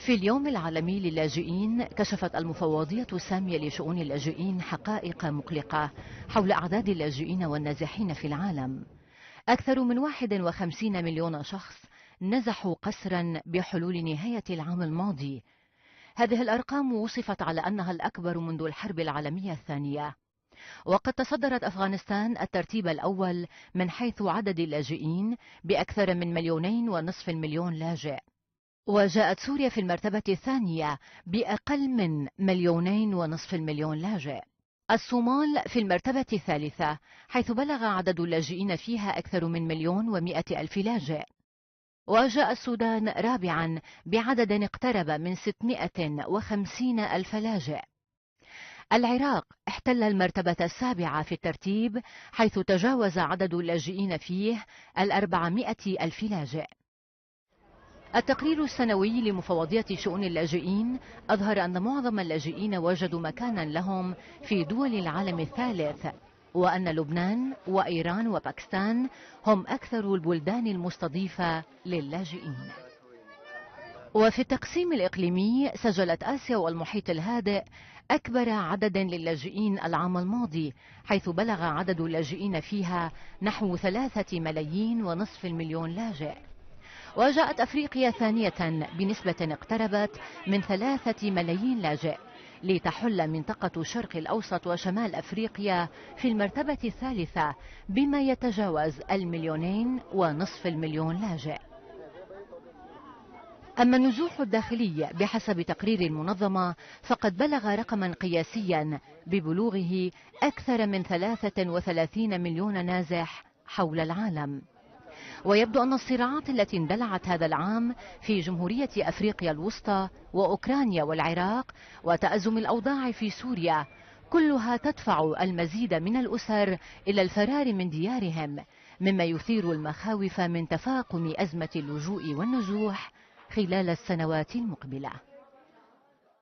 في اليوم العالمي للاجئين كشفت المفوضية السامية لشؤون اللاجئين حقائق مقلقة حول أعداد اللاجئين والنازحين في العالم. أكثر من 51 مليون شخص نزحوا قسرا بحلول نهاية العام الماضي. هذه الأرقام وصفت على أنها الأكبر منذ الحرب العالمية الثانية. وقد تصدرت أفغانستان الترتيب الأول من حيث عدد اللاجئين بأكثر من 2.5 مليون لاجئ. وجاءت سوريا في المرتبة الثانية بأقل من 2.5 مليون لاجئ. الصومال في المرتبة الثالثة حيث بلغ عدد اللاجئين فيها أكثر من 1,100,000 لاجئ. وجاء السودان رابعا بعدد اقترب من 650,000 لاجئ. العراق احتل المرتبة السابعة في الترتيب حيث تجاوز عدد اللاجئين فيه 400,000 لاجئ. التقرير السنوي لمفوضية شؤون اللاجئين أظهر أن معظم اللاجئين وجدوا مكانا لهم في دول العالم الثالث، وأن لبنان وإيران وباكستان هم أكثر البلدان المستضيفة للاجئين. وفي التقسيم الإقليمي سجلت آسيا والمحيط الهادئ أكبر عدد للاجئين العام الماضي، حيث بلغ عدد اللاجئين فيها نحو 3,5 مليون لاجئ. وجاءت أفريقيا ثانية بنسبة اقتربت من 3 ملايين لاجئ، لتحل منطقة الشرق الأوسط وشمال أفريقيا في المرتبة الثالثة بما يتجاوز 2.5 مليون لاجئ. أما النزوح الداخلي بحسب تقرير المنظمة فقد بلغ رقما قياسيا ببلوغه أكثر من 33 مليون نازح حول العالم. ويبدو أن الصراعات التي اندلعت هذا العام في جمهورية أفريقيا الوسطى وأوكرانيا والعراق وتأزم الأوضاع في سوريا كلها تدفع المزيد من الأسر إلى الفرار من ديارهم، مما يثير المخاوف من تفاقم أزمة اللجوء والنزوح خلال السنوات المقبلة.